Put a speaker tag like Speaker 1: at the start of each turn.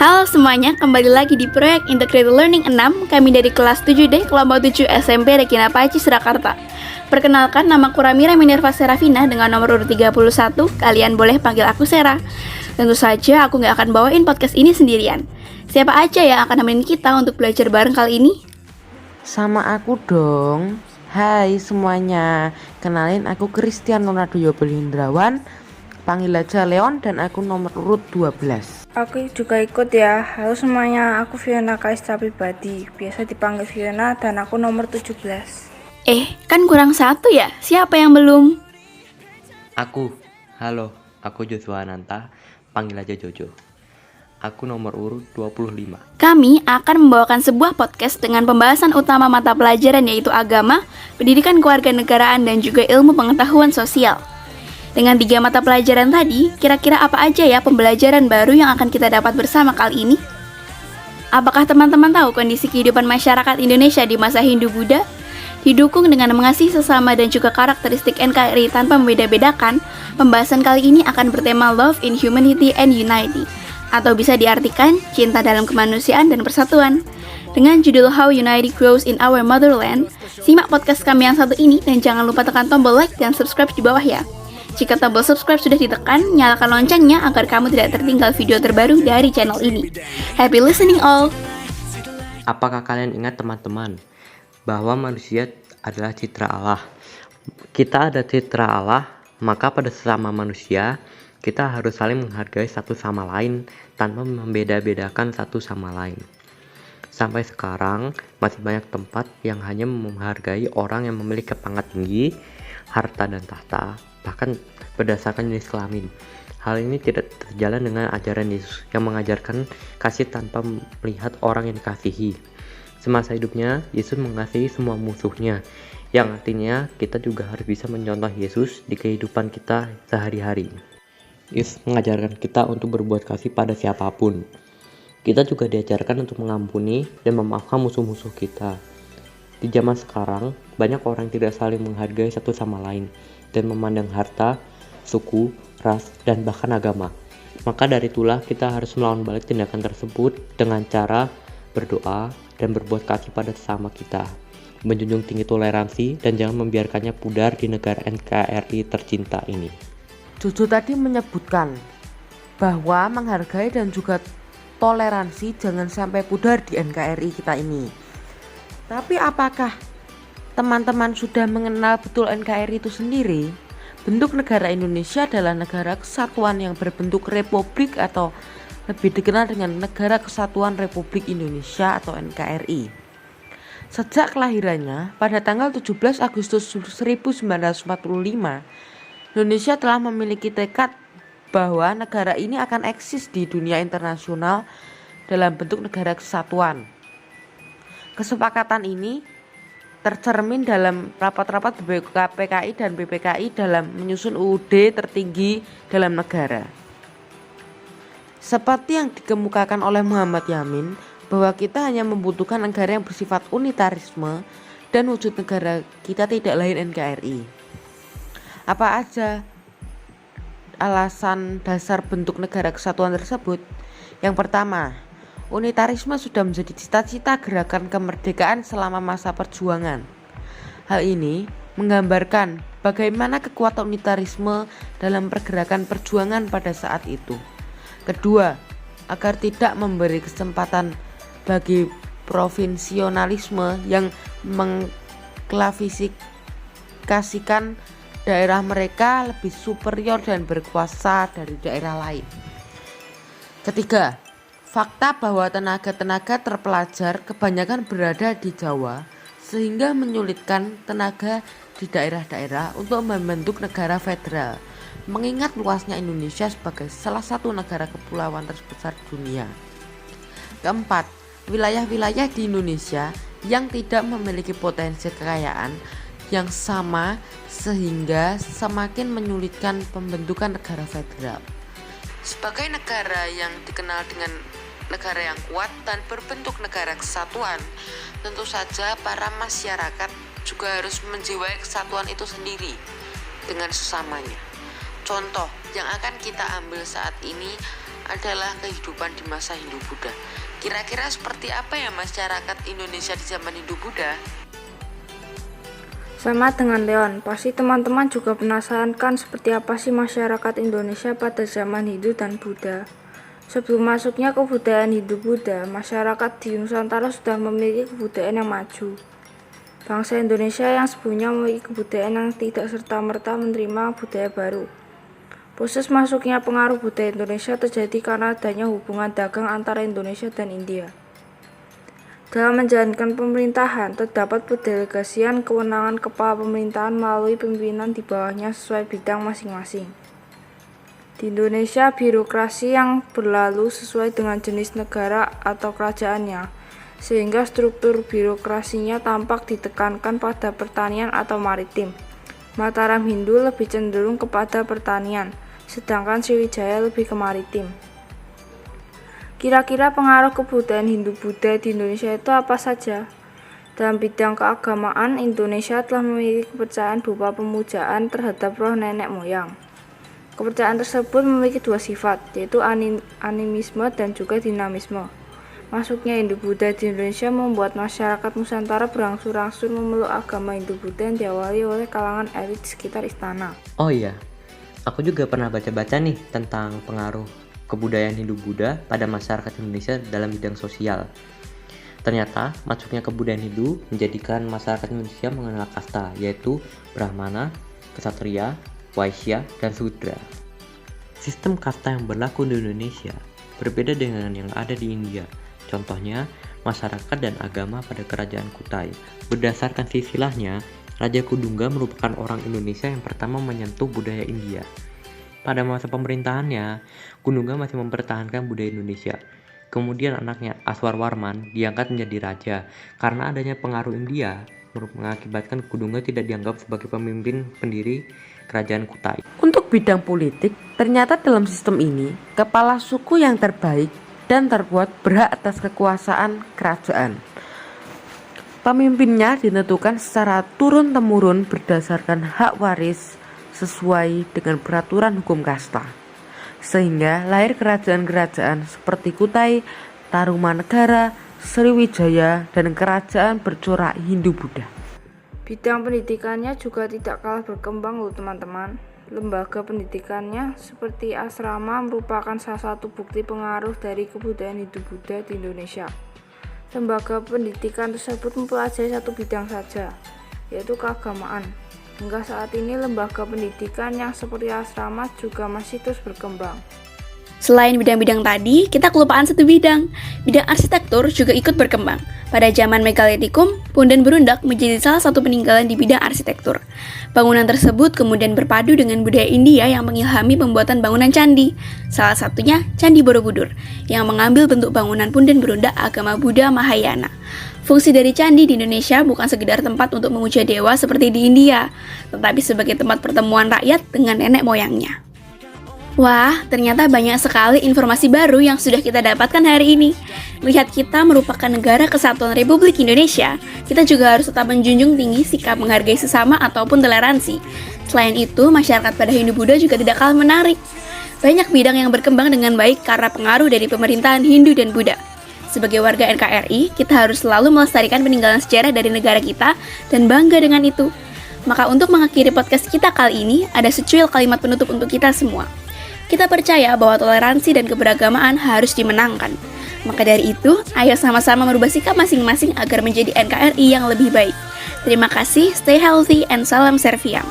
Speaker 1: Halo semuanya, kembali lagi di proyek Integrated Learning 6. Kami dari kelas 7D, kelompok 7 SMP Regina Paci, Surakarta. Perkenalkan, nama aku Ramira Minerva Serafina dengan nomor urut 31. Kalian boleh panggil aku Sera. Tentu saja aku nggak akan bawain podcast ini sendirian. Siapa aja yang akan nemenin kita untuk belajar bareng kali ini?
Speaker 2: Sama aku dong. Hai semuanya, kenalin aku Christian Ronaldo Yobel Hindrawan, panggil aja Leon, dan aku nomor urut 12.
Speaker 3: Aku juga ikut ya. Halo semuanya, aku Fiona Kaista Pribadi, biasa dipanggil Fiona, dan aku nomor 17.
Speaker 1: Kan kurang satu ya? Siapa yang belum?
Speaker 4: Halo, aku Joshua Ananta, panggil aja Jojo. Aku nomor urut 25.
Speaker 1: Kami akan membawakan sebuah podcast dengan pembahasan utama mata pelajaran yaitu agama, pendidikan kewarganegaraan, dan juga ilmu pengetahuan sosial. Dengan 3 mata pelajaran tadi, kira-kira apa aja ya pembelajaran baru yang akan kita dapat bersama kali ini? Apakah teman-teman tahu kondisi kehidupan masyarakat Indonesia di masa Hindu-Buddha? Didukung dengan mengasihi sesama dan juga karakteristik NKRI tanpa membeda-bedakan, pembahasan kali ini akan bertema Love in Humanity and Unity, atau bisa diartikan cinta dalam kemanusiaan dan persatuan. Dengan judul How Unity Grows in Our Motherland, simak podcast kami yang satu ini dan jangan lupa tekan tombol like dan subscribe di bawah ya. Jika tombol subscribe sudah ditekan, nyalakan loncengnya agar kamu tidak tertinggal video terbaru dari channel ini. Happy listening all!
Speaker 4: Apakah kalian ingat teman-teman bahwa manusia adalah citra Allah? Kita ada citra Allah, maka pada sesama manusia kita harus saling menghargai satu sama lain tanpa membeda-bedakan satu sama lain. Sampai sekarang masih banyak tempat yang hanya menghargai orang yang memiliki pangkat tinggi, harta dan tahta, bahkan berdasarkan jenis kelamin. Hal ini tidak terjalan dengan ajaran Yesus yang mengajarkan kasih tanpa melihat orang yang dikasihi. Semasa hidupnya, Yesus mengasihi semua musuhnya, yang artinya kita juga harus bisa mencontoh Yesus di kehidupan kita sehari-hari. Yesus mengajarkan kita untuk berbuat kasih pada siapapun. Kita juga diajarkan untuk mengampuni dan memaafkan musuh-musuh kita. Di zaman sekarang, banyak orang tidak saling menghargai satu sama lain dan memandang harta, suku, ras, dan bahkan agama. Maka dari itulah kita harus melawan balik tindakan tersebut dengan cara berdoa dan berbuat kasih pada sesama kita, menjunjung tinggi toleransi, dan jangan membiarkannya pudar di negara NKRI tercinta ini.
Speaker 2: Jojo tadi menyebutkan bahwa menghargai dan juga toleransi jangan sampai pudar di NKRI kita ini. Tapi apakah teman-teman sudah mengenal betul NKRI itu sendiri? Bentuk negara Indonesia adalah negara kesatuan yang berbentuk republik atau lebih dikenal dengan Negara Kesatuan Republik Indonesia atau NKRI. Sejak kelahirannya pada tanggal 17 Agustus 1945, Indonesia telah memiliki tekad bahwa negara ini akan eksis di dunia internasional dalam bentuk negara kesatuan. Kesepakatan ini tercermin dalam rapat-rapat BPKI dan BPKI dalam menyusun UUD tertinggi dalam negara. Seperti yang dikemukakan oleh Muhammad Yamin, bahwa kita hanya membutuhkan negara yang bersifat unitarisme dan wujud negara kita tidak lain NKRI. Apa aja alasan dasar bentuk negara kesatuan tersebut? Yang pertama, unitarisme sudah menjadi cita-cita gerakan kemerdekaan selama masa perjuangan. Hal ini menggambarkan bagaimana kekuatan unitarisme dalam pergerakan perjuangan pada saat itu. Kedua, agar tidak memberi kesempatan bagi provinsionalisme yang mengklasifikasikan daerah mereka lebih superior dan berkuasa dari daerah lain. Ketiga, fakta bahwa tenaga-tenaga terpelajar kebanyakan berada di Jawa sehingga menyulitkan tenaga di daerah-daerah untuk membentuk negara federal, mengingat luasnya Indonesia sebagai salah satu negara kepulauan terbesar di dunia. Keempat, wilayah-wilayah di Indonesia yang tidak memiliki potensi kekayaan yang sama sehingga semakin menyulitkan pembentukan negara federal. Sebagai negara yang dikenal dengan negara yang kuat dan berbentuk negara kesatuan, tentu saja para masyarakat juga harus menjiwai kesatuan itu sendiri dengan sesamanya. Contoh yang akan kita ambil saat ini adalah kehidupan di masa Hindu-Buddha. Kira-kira seperti apa ya masyarakat Indonesia di zaman Hindu-Buddha?
Speaker 3: Sama dengan Leon, pasti teman-teman juga penasaran kan seperti apa sih masyarakat Indonesia pada zaman Hindu dan Buddha. Sebelum masuknya kebudayaan Hindu-Buddha, masyarakat di Nusantara sudah memiliki kebudayaan yang maju. Bangsa Indonesia yang sebelumnya memiliki kebudayaan yang tidak serta-merta menerima budaya baru. Proses masuknya pengaruh budaya Indonesia terjadi karena adanya hubungan dagang antara Indonesia dan India. Dalam menjalankan pemerintahan, terdapat pendelegasian kewenangan kepala pemerintahan melalui pimpinan di bawahnya sesuai bidang masing-masing. Di Indonesia, birokrasi yang berlalu sesuai dengan jenis negara atau kerajaannya, sehingga struktur birokrasinya tampak ditekankan pada pertanian atau maritim. Mataram Hindu lebih cenderung kepada pertanian, sedangkan Sriwijaya lebih ke maritim. Kira-kira pengaruh kebudayaan Hindu-Buddha di Indonesia itu apa saja? Dalam bidang keagamaan, Indonesia telah memiliki kepercayaan berupa pemujaan terhadap roh nenek moyang. Kepercayaan tersebut memiliki dua sifat, yaitu animisme dan juga dinamisme. Masuknya Hindu-Buddha di Indonesia membuat masyarakat Nusantara berangsur-angsur memeluk agama Hindu-Buddha yang diawali oleh kalangan elit sekitar istana.
Speaker 4: Oh iya, aku juga pernah baca-baca nih tentang pengaruh kebudayaan Hindu-Buddha pada masyarakat Indonesia dalam bidang sosial. Ternyata, masuknya kebudayaan Hindu menjadikan masyarakat Indonesia mengenal kasta, yaitu Brahmana, Ksatria, Waisya, dan Sudra. Sistem kasta yang berlaku di Indonesia berbeda dengan yang ada di India. Contohnya, masyarakat dan agama pada kerajaan Kutai. Berdasarkan silsilahnya, Raja Kudungga merupakan orang Indonesia yang pertama menyentuh budaya India. Pada masa pemerintahannya, Kudungga masih mempertahankan budaya Indonesia. Kemudian anaknya Aswarwarman diangkat menjadi raja. Karena adanya pengaruh India, mengakibatkan Kudungga tidak dianggap sebagai pemimpin pendiri kerajaan Kutai.
Speaker 2: Untuk bidang politik, ternyata dalam sistem ini, kepala suku yang terbaik dan terkuat berhak atas kekuasaan kerajaan. Pemimpinnya ditentukan secara turun-temurun berdasarkan hak waris sesuai dengan peraturan hukum kasta. Sehingga lahir kerajaan-kerajaan seperti Kutai, Tarumanegara, Sriwijaya, dan kerajaan bercorak Hindu-Buddha.
Speaker 3: Bidang pendidikannya juga tidak kalah berkembang loh teman-teman. Lembaga pendidikannya seperti asrama merupakan salah satu bukti pengaruh dari kebudayaan Hindu-Buddha di Indonesia. Lembaga pendidikan tersebut mempelajari satu bidang saja, yaitu keagamaan. Hingga saat ini lembaga pendidikan yang seperti asrama juga masih terus berkembang.
Speaker 1: Selain bidang-bidang tadi, kita kelupaan satu bidang. Bidang arsitektur juga ikut berkembang. Pada zaman Megalitikum, Punden Berundak menjadi salah satu peninggalan di bidang arsitektur. Bangunan tersebut kemudian berpadu dengan budaya India yang mengilhami pembuatan bangunan candi. Salah satunya Candi Borobudur, yang mengambil bentuk bangunan Punden Berundak agama Buddha Mahayana. Fungsi dari candi di Indonesia bukan sekedar tempat untuk memuja dewa seperti di India, tetapi sebagai tempat pertemuan rakyat dengan nenek moyangnya. Wah, ternyata banyak sekali informasi baru yang sudah kita dapatkan hari ini. Melihat kita merupakan negara kesatuan Republik Indonesia, kita juga harus tetap menjunjung tinggi sikap menghargai sesama ataupun toleransi. Selain itu, masyarakat pada Hindu-Buddha juga tidak kalah menarik. Banyak bidang yang berkembang dengan baik karena pengaruh dari pemerintahan Hindu dan Buddha. Sebagai warga NKRI, kita harus selalu melestarikan peninggalan sejarah dari negara kita dan bangga dengan itu. Maka untuk mengakhiri podcast kita kali ini, ada secuil kalimat penutup untuk kita semua. Kita percaya bahwa toleransi dan keberagamaan harus dimenangkan. Maka dari itu, ayo sama-sama merubah sikap masing-masing agar menjadi NKRI yang lebih baik. Terima kasih, stay healthy, and salam Serviam.